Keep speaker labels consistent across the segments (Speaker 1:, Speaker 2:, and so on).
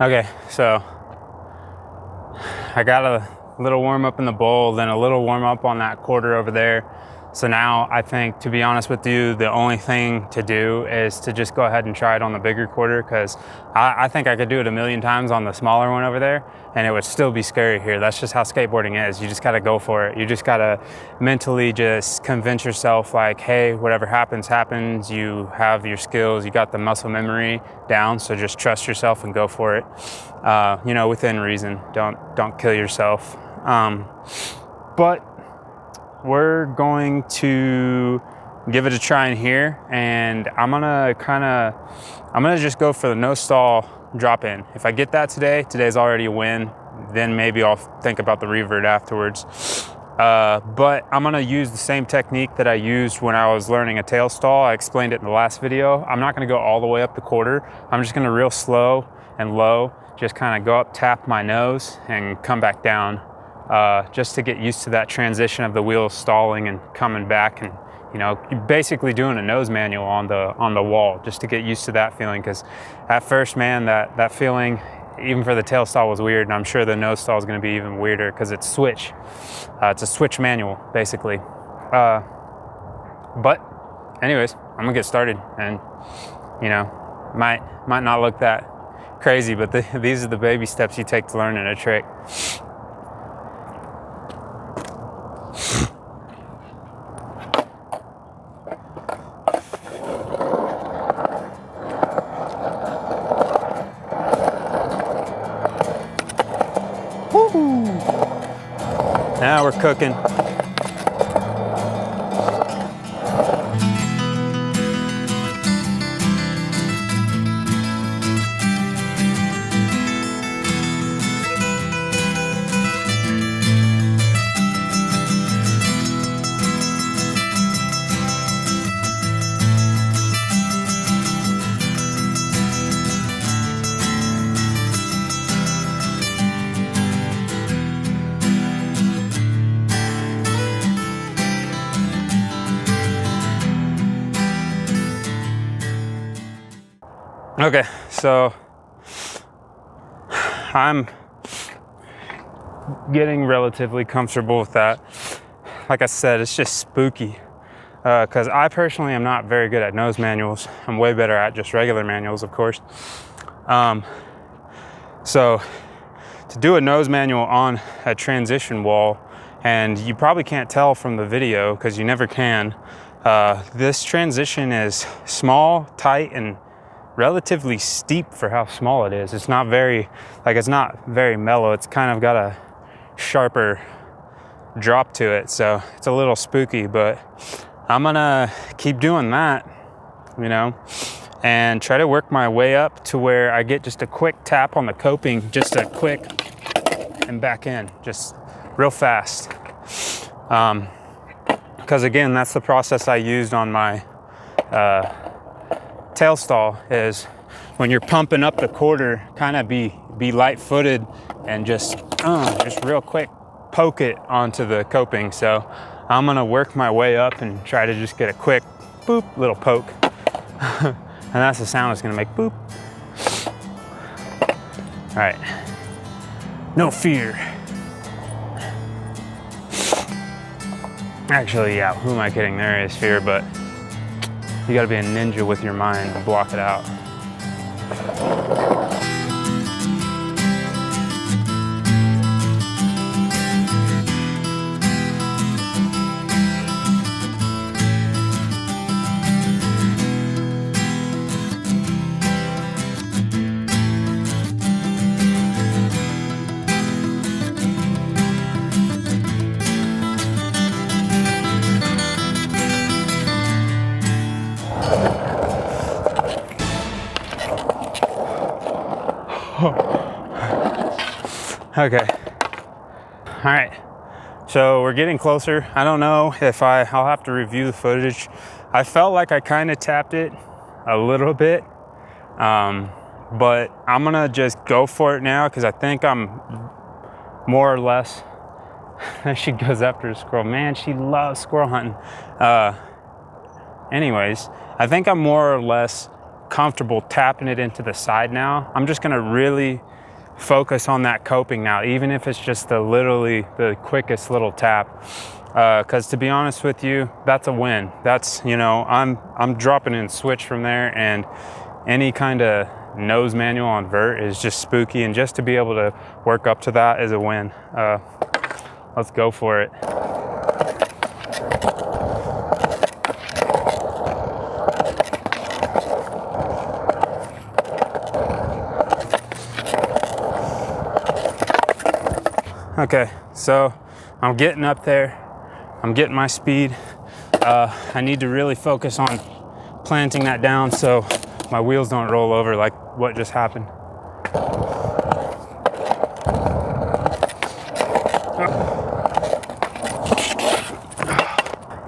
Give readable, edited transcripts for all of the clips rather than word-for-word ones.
Speaker 1: Okay, so I got a little warm up in the bowl, then a little warm up on that quarter over there. So now I think, to be honest with you, the only thing to do is to just go ahead and try it on the bigger quarter, because I think I could do it a million times on the smaller one over there and it would still be scary here. That's just how skateboarding is. You just got to go for it. You just got to mentally just convince yourself like, hey, whatever happens, happens. You have your skills, you got the muscle memory down, so just trust yourself and go for it. You know, within reason. Don't kill yourself. But we're going to give it a try in here, and I'm gonna just go for the no stall drop in. If I get that today's already a win. Then maybe I'll think about the revert afterwards. But I'm gonna use the same technique that I used when I was learning a tail stall. I explained it in the last video. I'm not gonna go all the way up the quarter. I'm just gonna real slow and low, just kind of go up, tap my nose, and come back down. Just to get used to that transition of the wheels stalling and coming back, and you know, basically doing a nose manual on the wall, just to get used to that feeling. Because at first, man, that feeling, even for the tail stall, was weird, and I'm sure the nose stall is going to be even weirder because it's switch. It's a switch manual, basically. But anyways, I'm gonna get started, and you know, might not look that crazy, but these are the baby steps you take to learning a trick. Woo! Now we're cooking. Okay, so I'm getting relatively comfortable with that. Like I said, it's just spooky because I personally am not very good at nose manuals. I'm way better at just regular manuals, of course. So to do a nose manual on a transition wall, and you probably can't tell from the video because you never can, this transition is small, tight, and relatively steep for how small it is. It's not very mellow. It's kind of got a sharper drop to it, so it's a little spooky, but I'm gonna keep doing that, you know, and try to work my way up to where I get just a quick tap on the coping, just a quick, and back in, just real fast. Because again, that's the process I used on my tail stall, is when you're pumping up the quarter, kind of be light-footed and just real quick poke it onto the coping. So I'm gonna work my way up and try to just get a quick boop, little poke. And that's the sound it's gonna make, boop. All right, no fear. Actually, yeah, who am I kidding? There is fear, but you gotta be a ninja with your mind to block it out. Okay, all right, so we're getting closer. I don't know if I'll have to review the footage. I felt like I kind of tapped it a little bit, but I'm gonna just go for it now because I think I'm more or less, she goes after a squirrel. Man, she loves squirrel hunting. Anyways, I think I'm more or less comfortable tapping it into the side now, I'm just gonna really focus on that coping now, even if it's just literally the quickest little tap. Because to be honest with you, that's a win. That's, you know, I'm dropping in switch from there, and any kind of nose manual on vert is just spooky, and just to be able to work up to that is a win. Let's go for it. Okay, so I'm getting up there. I'm getting my speed. I need to really focus on planting that down so my wheels don't roll over like what just happened.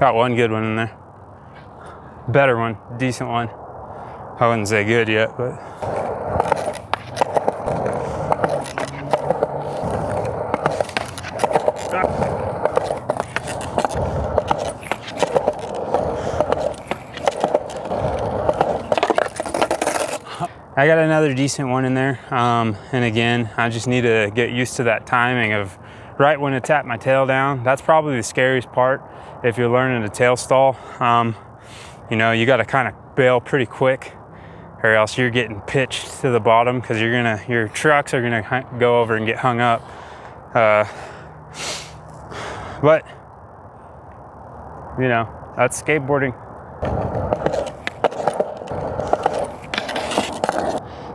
Speaker 1: Got one good one in there. Better one, decent one. I wouldn't say good yet, but. I got another decent one in there, and again, I just need to get used to that timing of right when to tap my tail down. That's probably the scariest part if you're learning to tail stall. You know, you got to kind of bail pretty quick, or else you're getting pitched to the bottom, because your trucks are gonna go over and get hung up. But you know, that's skateboarding.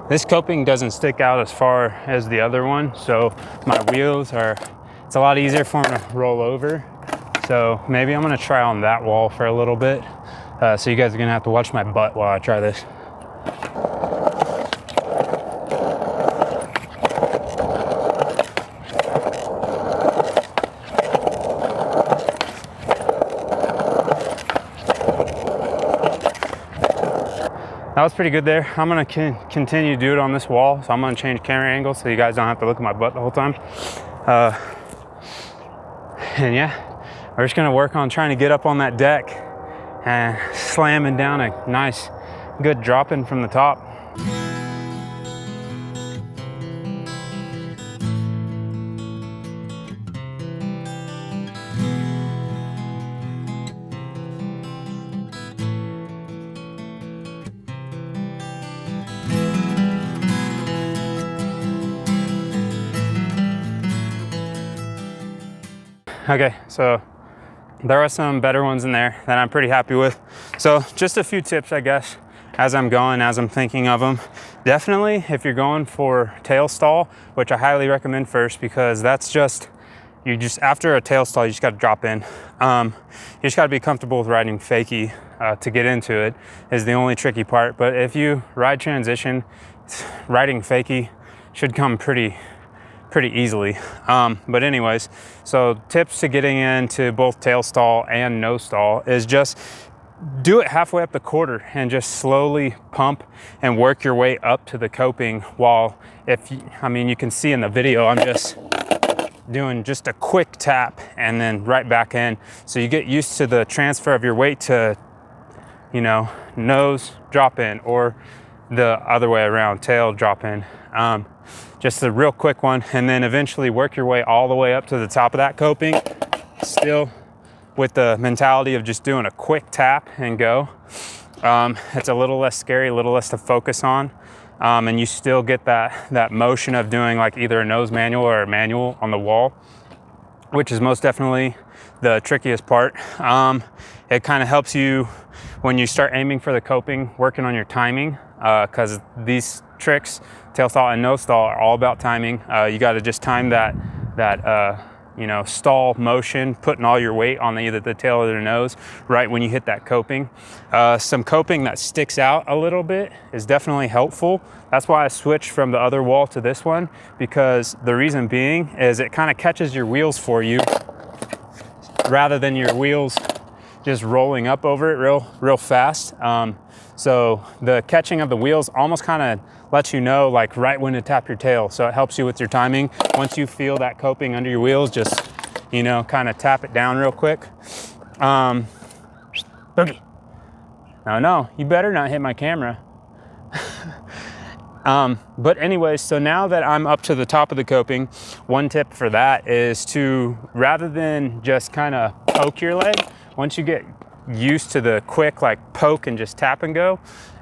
Speaker 1: This coping doesn't stick out as far as the other one, so my wheels it's a lot easier for them to roll over. So maybe I'm gonna try on that wall for a little bit. So you guys are gonna have to watch my butt while I try this. That was pretty good there. I'm gonna continue to do it on this wall. So I'm gonna change camera angle so you guys don't have to look at my butt the whole time. And yeah, we're just gonna work on trying to get up on that deck and slamming down a nice, good drop in from the top. Okay, so there are some better ones in there that I'm pretty happy with. So just a few tips, I guess, as I'm going, as I'm thinking of them. Definitely, if you're going for tail stall, which I highly recommend first, because that's just, after a tail stall, you just got to drop in. You just got to be comfortable with riding fakie to get into it is the only tricky part. But if you ride transition, riding fakie should come pretty easily. But anyways, so tips to getting into both tail stall and no stall is just do it halfway up the quarter and just slowly pump and work your way up to the coping while, you can see in the video, I'm just doing just a quick tap and then right back in. So you get used to the transfer of your weight to, nose drop in, or the other way around, tail drop in. Just a real quick one, and then eventually work your way all the way up to the top of that coping, still with the mentality of just doing a quick tap and go. It's a little less scary, a little less to focus on, and you still get that motion of doing like either a nose manual or a manual on the wall, which is most definitely the trickiest part. It kind of helps you when you start aiming for the coping, working on your timing, because these tricks, tail stall and no stall, are all about timing. You got to just time that stall motion, putting all your weight on either the tail or the nose right when you hit that coping. Some coping that sticks out a little bit is definitely helpful. That's why I switched from the other wall to this one, because the reason being is it kind of catches your wheels for you rather than your wheels just rolling up over it real fast. So the catching of the wheels almost kind of lets you know like right when to tap your tail. So it helps you with your timing. Once you feel that coping under your wheels, just, kind of tap it down real quick. Boogie. No, you better not hit my camera. But anyways, so now that I'm up to the top of the coping, one tip for that is to, rather than just kind of poke your leg, once you get used to the quick like poke and just tap and go,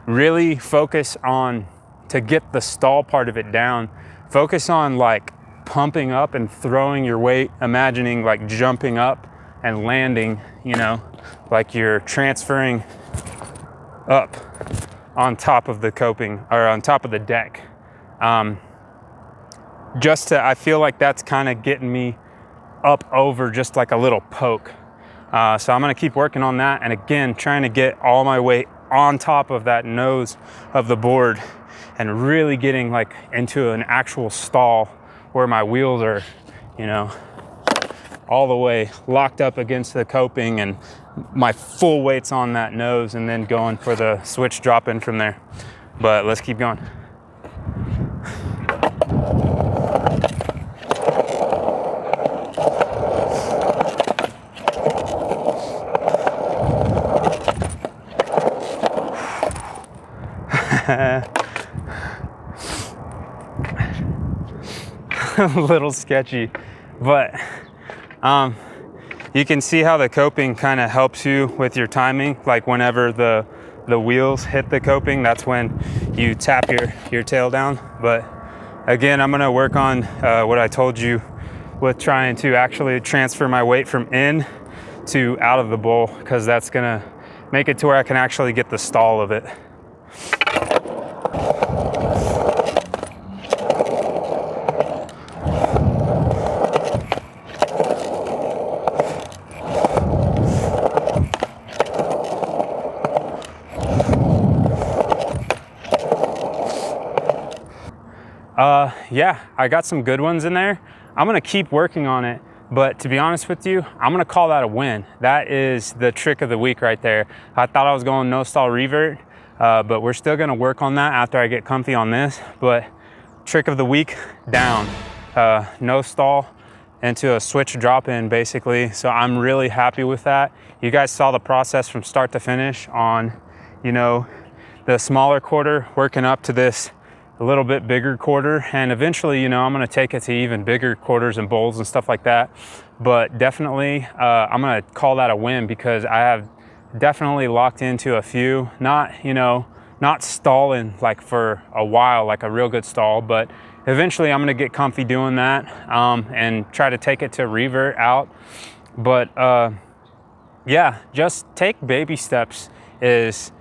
Speaker 1: really focus on, to get the stall part of it down, focus on like pumping up and throwing your weight, imagining like jumping up and landing, you know, like you're transferring up on top of the coping or on top of the deck. I feel like that's kind of getting me up over just like a little poke. So I'm gonna keep working on that. And again, trying to get all my weight on top of that nose of the board and really getting like into an actual stall where my wheels are, you know, all the way locked up against the coping and my full weight's on that nose, and then going for the switch drop in from there. But let's keep going. A little sketchy, but you can see how the coping kind of helps you with your timing. Like whenever the wheels hit the coping, that's when you tap your tail down. But again, I'm gonna work on what I told you with trying to actually transfer my weight from in to out of the bowl, because that's gonna make it to where I can actually get the stall of it. Yeah, I got some good ones in there. I'm gonna keep working on it, but to be honest with you, I'm gonna call that a win. That is the trick of the week right there. I thought I was going no stall revert, but we're still gonna work on that after I get comfy on this. But trick of the week, down. No stall into a switch drop in basically. So I'm really happy with that. You guys saw the process from start to finish on, you know, the smaller quarter working up to this a little bit bigger quarter, and eventually, you know, I'm gonna take it to even bigger quarters and bowls and stuff like that. But definitely, I'm gonna call that a win, because I have definitely locked into a few, not, you know, not stalling like for a while, like a real good stall, but eventually I'm gonna get comfy doing that and try to take it to revert out. But yeah, just take baby steps is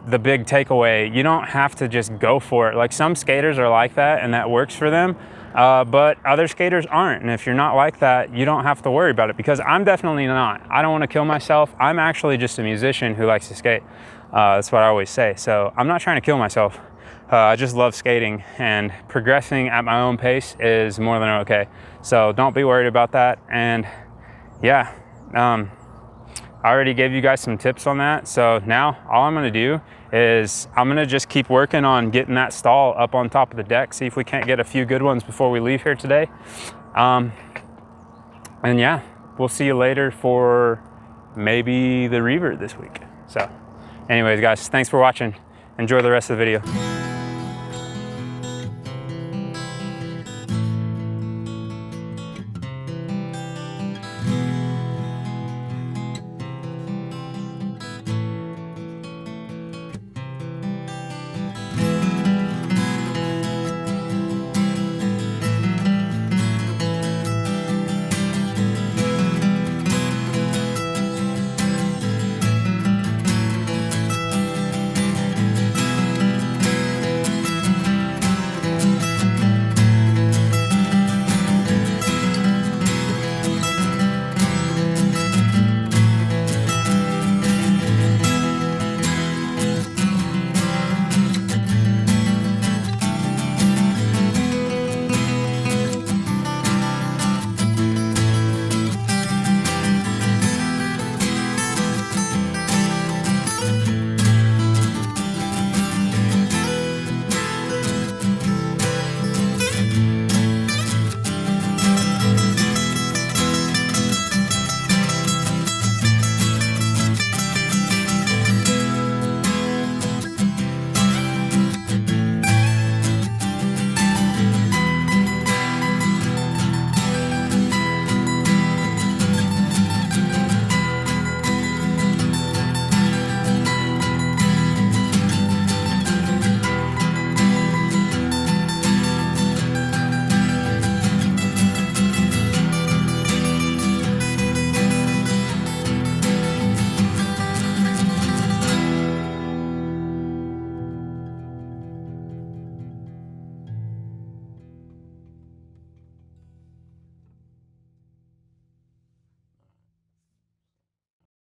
Speaker 1: the big takeaway. You don't have to just go for it. Like some skaters are like that and that works for them, but other skaters aren't. And if you're not like that, you don't have to worry about it, because I'm definitely not. I don't want to kill myself. I'm actually just a musician who likes to skate. That's what I always say. So I'm not trying to kill myself. I just love skating, and progressing at my own pace is more than okay. So don't be worried about that. And yeah, I already gave you guys some tips on that. So now all I'm gonna do is I'm gonna just keep working on getting that stall up on top of the deck, see if we can't get a few good ones before we leave here today. And yeah, we'll see you later for maybe the revert this week. So anyways, guys, thanks for watching. Enjoy the rest of the video.